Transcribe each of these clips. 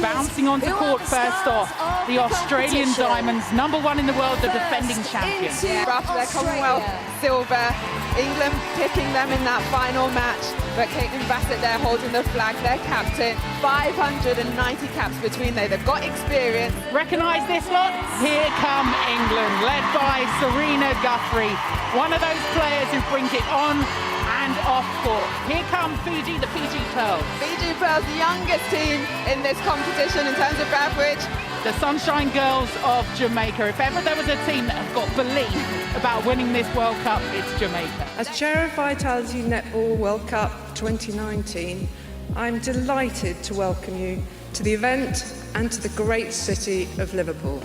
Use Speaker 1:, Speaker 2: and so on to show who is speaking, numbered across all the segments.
Speaker 1: Bouncing onto court first off, the Australian Diamonds, #1 in the world, the defending champion.
Speaker 2: After their Commonwealth silver, England picking them in that final match, but Caitlin Bassett there holding the flag, their captain. 590 caps between them. They've got experience.
Speaker 1: Recognise this lot? Here come England, led by Serena Guthrie, one of those players who brings it on and off court. Here come Fiji, the Fiji Pearls.
Speaker 2: Fiji Pearls, the youngest team in this competition in terms of average.
Speaker 1: The Sunshine Girls of Jamaica. If ever there was a team that has got belief about winning this World Cup, it's Jamaica.
Speaker 3: As Chair of Vitality Netball World Cup 2019, I'm delighted to welcome you to the event and to the great city of Liverpool.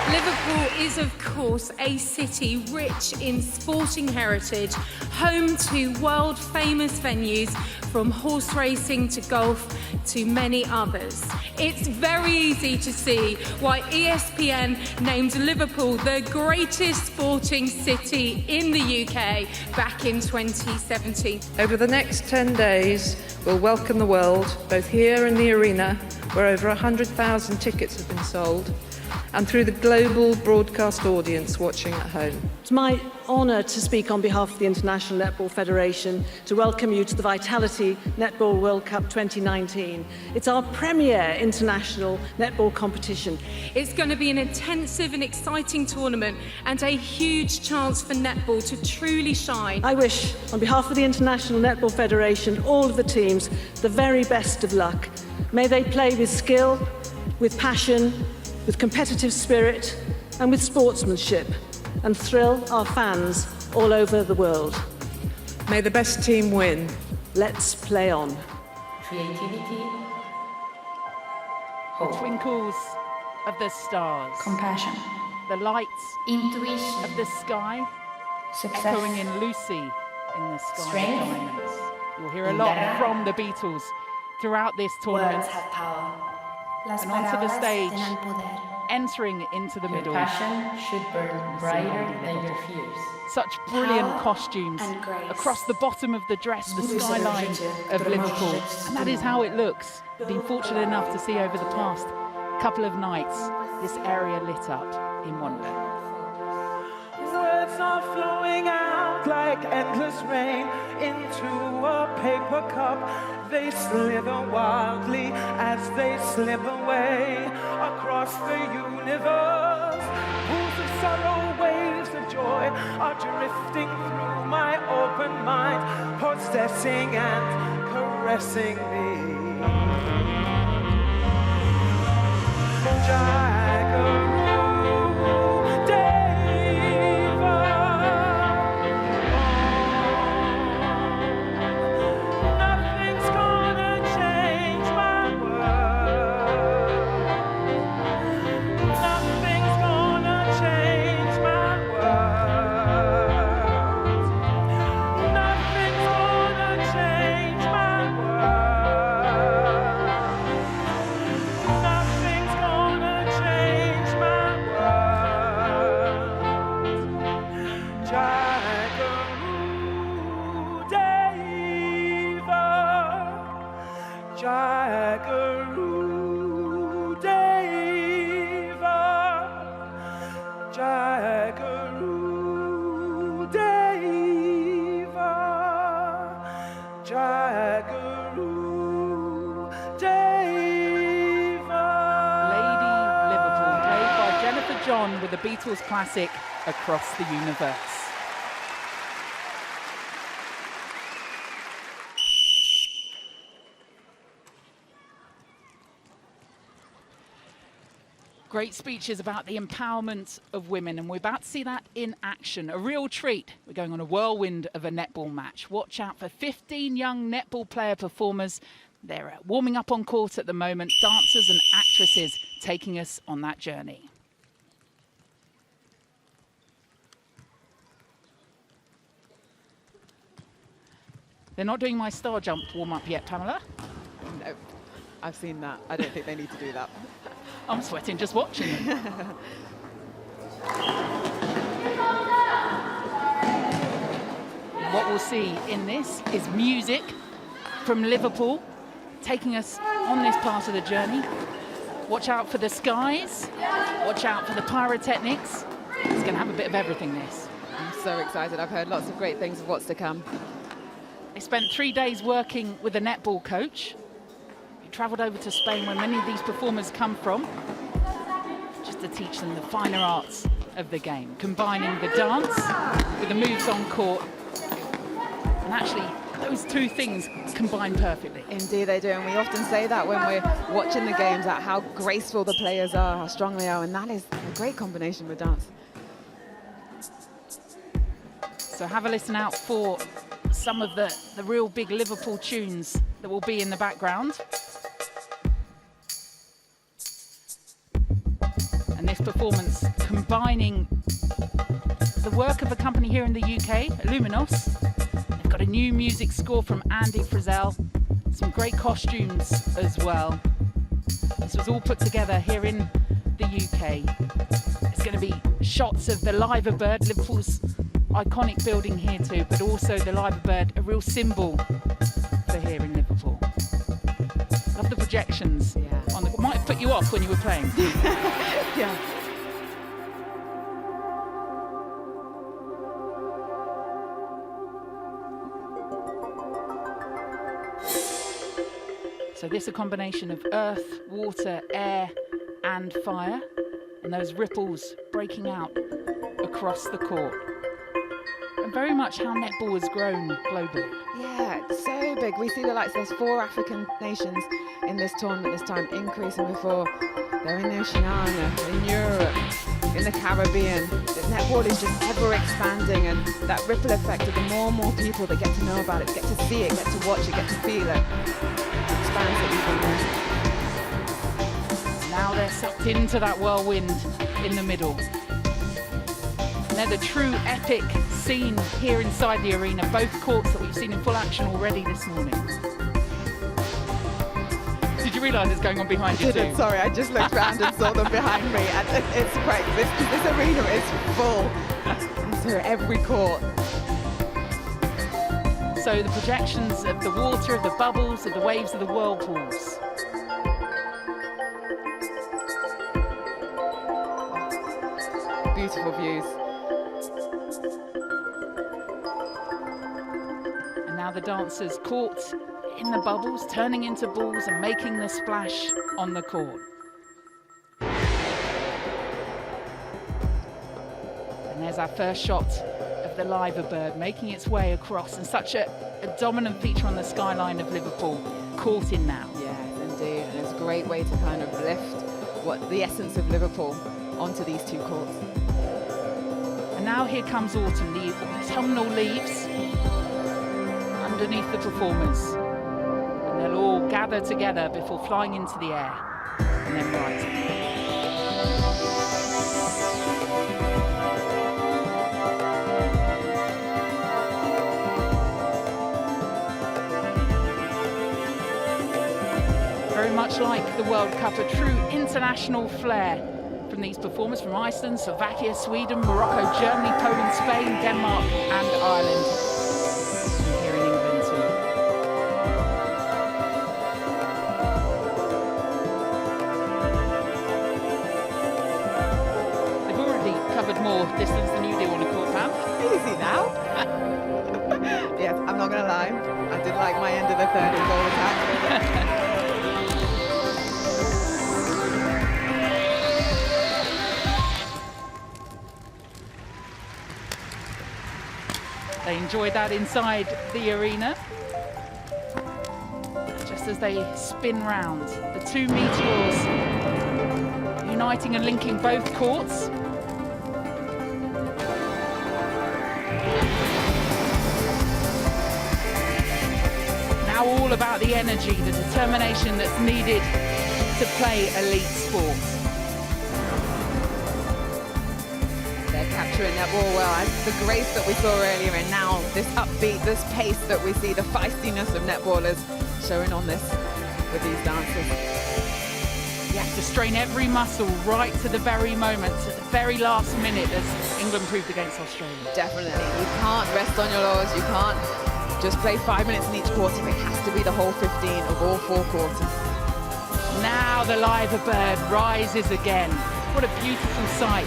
Speaker 4: Liverpool is, of course, a city rich in sporting heritage, home to world-famous venues from horse racing to golf to many others. It's very easy to see why ESPN named Liverpool the greatest sporting city in the UK back in 2017.
Speaker 3: Over the next 10 days, we'll welcome the world, both here in the arena, where over 100,000 tickets have been sold, and through the global broadcast audience watching at home.
Speaker 5: It's my honour to speak on behalf of the International Netball Federation to welcome you to the Vitality Netball World Cup 2019. It's our premier international netball competition.
Speaker 4: It's going to be an intensive and exciting tournament and a huge chance for netball to truly shine.
Speaker 5: I wish, on behalf of the International Netball Federation, all of the teams, the very best of luck. May they play with skill, with passion, with competitive spirit and with sportsmanship, and thrill our fans all over the world.
Speaker 3: May the best team win.
Speaker 5: Let's play on.
Speaker 6: Creativity,
Speaker 1: The
Speaker 6: hope,
Speaker 1: twinkles of the stars,
Speaker 6: compassion,
Speaker 1: the lights
Speaker 6: intuition,
Speaker 1: of the sky,
Speaker 6: success,
Speaker 1: echoing in Lucy in the Sky of
Speaker 6: strength,
Speaker 1: Diamonds. You'll hear a lot from the Beatles throughout this tournament.
Speaker 6: Words have power. Las
Speaker 1: And onto the
Speaker 6: palabras
Speaker 1: stage,
Speaker 6: tienen poder.
Speaker 1: entering into the
Speaker 6: Your
Speaker 1: middle.
Speaker 6: passion should burn brighter than your fears.
Speaker 1: Such brilliant
Speaker 6: Power
Speaker 1: costumes
Speaker 6: and grace.
Speaker 1: across the bottom of the dress, the
Speaker 6: Zbuduj sobie
Speaker 1: skyline
Speaker 6: życie,
Speaker 1: of
Speaker 6: które
Speaker 1: Liverpool.
Speaker 6: możesz żyć
Speaker 1: And that is how it looks. Been fortunate enough to see over the past couple of nights this area lit up in wonder.
Speaker 7: Words are flowing out like endless rain into a paper cup. They slither wildly as they slip away across the universe. Pools of sorrow, waves of joy are drifting through my open mind, possessing and caressing me.
Speaker 1: With the Beatles classic Across the Universe. Great speeches about the empowerment of women, and we're about to see that in action. A real treat. We're going on a whirlwind of a netball match. Watch out for 15 young netball player performers. They're warming up on court at the moment, dancers and actresses taking us on that journey. They're not doing my star jump warm-up yet, Pamela.
Speaker 2: No, I've seen that. I don't think they need to do that.
Speaker 1: I'm sweating just watching them. What we'll see in this is music from Liverpool, taking us on this part of the journey. Watch out for the skies, watch out for the pyrotechnics. It's going to have a bit of everything, this.
Speaker 2: I'm so excited. I've heard lots of great things of what's to come.
Speaker 1: They spent 3 days working with a netball coach. He travelled over to Spain, where many of these performers come from, just to teach them the finer arts of the game, combining the dance with the moves on court. And actually, those two things combine perfectly.
Speaker 2: Indeed they do, and we often say that when we're watching the games, that how graceful the players are, how strong they are, and that is a great combination with dance.
Speaker 1: So have a listen out for some of the real big Liverpool tunes that will be in the background. And this performance combining the work of a company here in the UK, Luminos. They've got a new music score from Andy Frizzell, some great costumes as well. This was all put together here in the UK. It's going to be shots of the Liver Bird, Liverpool's iconic building here too, but also the Liver Bird, a real symbol for here in Liverpool. Love the projections.
Speaker 2: Yeah.
Speaker 1: Might have put you off when you were playing.
Speaker 2: Yeah.
Speaker 1: So this is a combination of earth, water, air and fire, and those ripples breaking out across the court. And very much how netball has grown globally.
Speaker 2: Yeah, it's so big. We see the likes, there's 4 African nations in this tournament this time, increasing before. They're in Oceania, in Europe, in the Caribbean. The netball is just ever expanding, and that ripple effect of the more and more people that get to know about it, get to see it, get to watch it, get to feel it, expands it even more.
Speaker 1: Now they're sucked into that whirlwind in the middle. And they're the true epic scene here inside the arena, both courts that we've seen in full action already this morning. Did you realise it's going on behind you too?
Speaker 2: Sorry, I just looked around and saw them behind me, and it's great. This arena is full. So every court.
Speaker 1: So the projections of the water, of the bubbles, of the waves, of the whirlpools.
Speaker 2: Beautiful views.
Speaker 1: And now the dancers caught in the bubbles, turning into balls and making the splash on the court. And there's our first shot of the Liver Bird making its way across, and such a dominant feature on the skyline of Liverpool, caught in now.
Speaker 2: Yes, indeed, and it's a great way to kind of lift what the essence of Liverpool onto these two courts.
Speaker 1: And now here comes autumn, the autumnal leaves underneath the performers. And they'll all gather together before flying into the air and then rising. Very much like the World Cup, a true international flair from these performers from Iceland, Slovakia, Sweden, Morocco, Germany, Poland, Spain, Denmark and Ireland. And here in England too. They've already covered more distance than you do on a court, Pam.
Speaker 2: Easy now. Yes, I'm not going to lie. I did like my end of the third and goal attack.
Speaker 1: They enjoyed that inside the arena. Just as they spin round, the two meteors uniting and linking both courts. Now all about the energy, the determination that's needed to play elite sport.
Speaker 2: Capturing that ball well, and the grace that we saw earlier, and now this upbeat, this pace that we see, the feistiness of netballers showing on this with these dancers.
Speaker 1: You have to strain every muscle right to the very moment, to the very last minute, as England proved against Australia.
Speaker 2: Definitely, you can't rest on your laurels, you can't just play 5 minutes in each quarter. It has to be the whole 15 of all 4 quarters.
Speaker 1: Now the liver bird rises again. What a beautiful sight.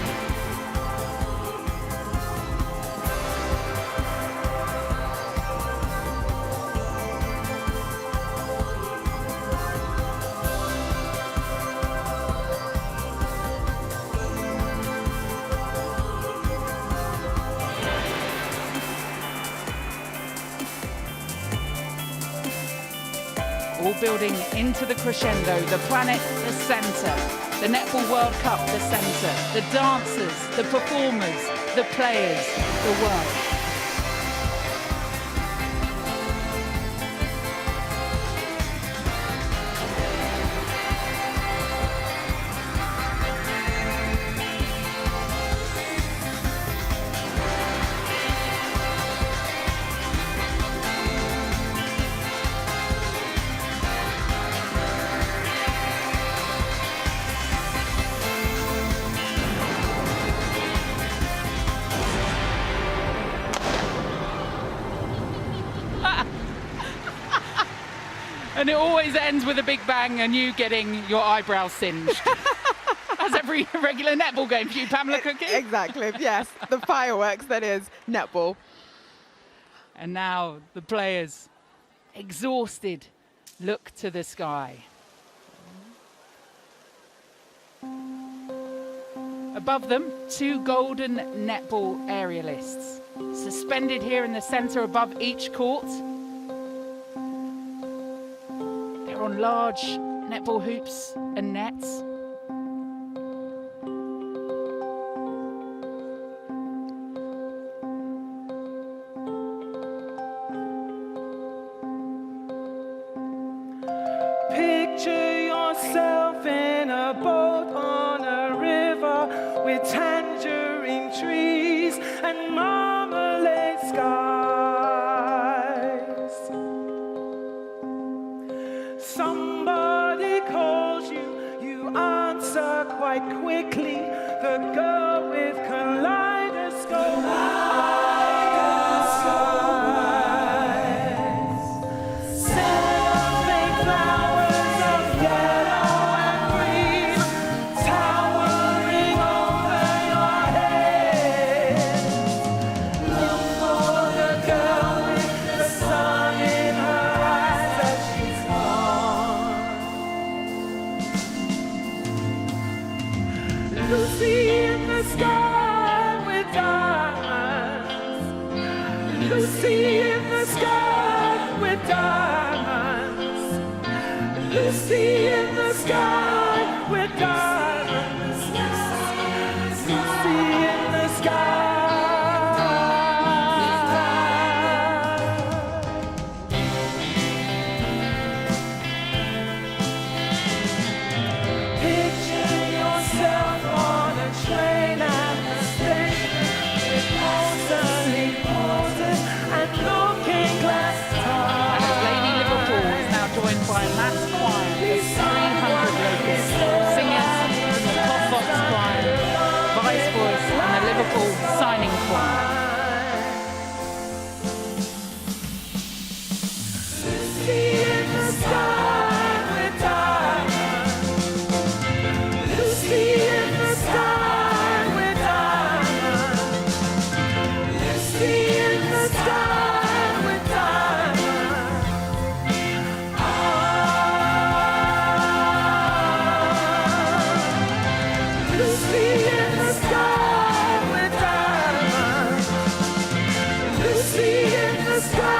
Speaker 1: All building into the crescendo, the planet, the centre, the Netball World Cup, the centre, the dancers, the performers, the players, the world. And it always ends with a big bang and you getting your eyebrows singed. As every regular netball game for you, Pamela Cookie.
Speaker 2: Exactly, yes. The fireworks that is netball.
Speaker 1: And now the players, exhausted, look to the sky. Above them, 2 golden netball aerialists, suspended here in the centre above each court. On large netball hoops and nets.
Speaker 7: Picture yourself in a boat on a river with tangerine trees and marmalade skies. Somebody calls you, you answer quite quickly. The girl with kaleidoscope eyes. Seven flowers of yellow and green towering over your head. Look for the girl with the sun in her eyes as she's gone. Lucy in the sky with diamonds. Lucy in the sky with diamonds. Lucy in the sky with diamonds. Lucy in the sky. Picture yourself on a train at the station with orderly porters and looking glass
Speaker 1: And as Lady Liverpool is now joined by a mass choir of 300 local singers from the Pop Box Choir, Vice Voice and the Liverpool Signing Choir.
Speaker 7: Lucy in the sky with diamonds. Lucy in the sky with diamonds. Lucy in the sky with diamonds. Lucy in the sky with diamonds. Lucy in the sky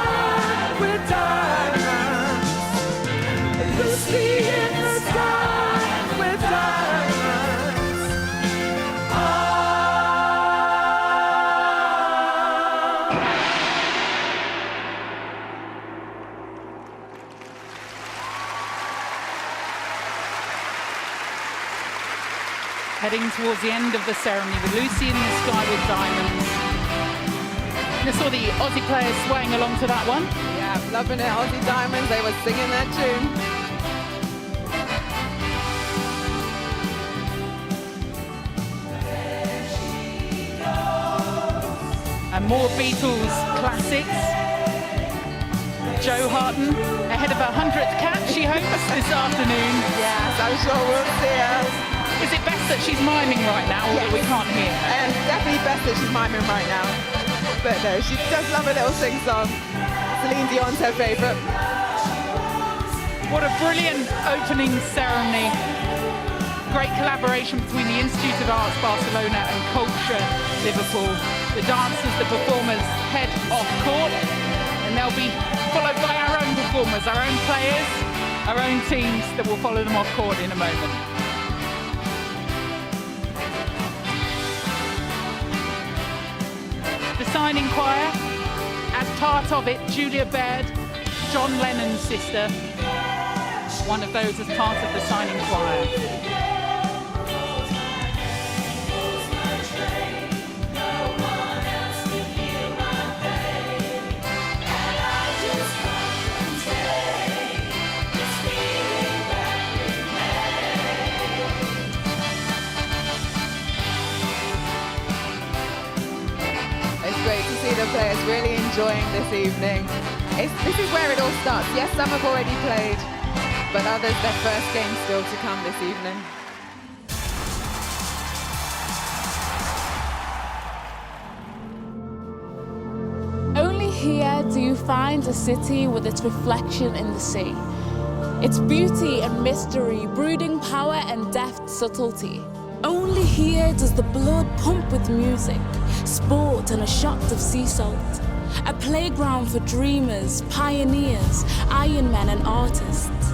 Speaker 7: with diamonds. Lucy in the sky with diamonds.
Speaker 1: Heading towards the end of the ceremony with Lucy in the Sky with Diamonds. I saw the Aussie players swaying along to that one.
Speaker 2: Yeah, loving it. Aussie Diamonds, they were singing their tune.
Speaker 1: And more Beatles classics. Jo Harton, ahead of her 100th cap, she hopes, this afternoon.
Speaker 2: Yes, I'm sure we'll see her.
Speaker 1: Is it best that she's miming right now, or that we can't hear her?
Speaker 2: Definitely best that she's miming right now. But no, she does love a little sing-song. Celine Dion's her favourite.
Speaker 1: What a brilliant opening ceremony. Great collaboration between the Institute of Arts Barcelona and Culture Liverpool. The dancers, the performers head off court, and they'll be followed by our own performers, our own players, our own teams that will follow them off court in a moment. The signing choir, as part of it, Julia Baird, John Lennon's sister, one of those as part of the signing choir.
Speaker 2: The players really enjoying this evening. This is where it all starts. Yes, some have already played, but others, their first game still to come this evening.
Speaker 8: Only here do you find a city with its reflection in the sea. Its beauty and mystery, brooding power and deft subtlety. Only here does the blood pump with music, sport and a shot of sea salt. A playground for dreamers, pioneers, ironmen and artists.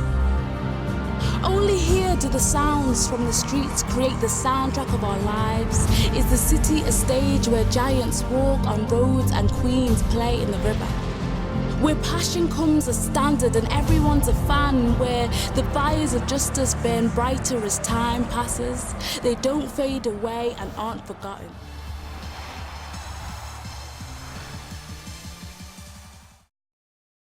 Speaker 8: Only here do the sounds from the streets create the soundtrack of our lives. Is the city a stage where giants walk on roads and queens play in the river? Where passion comes as standard and everyone's a fan, where the fires of justice burn brighter as time passes. They don't fade away and aren't forgotten.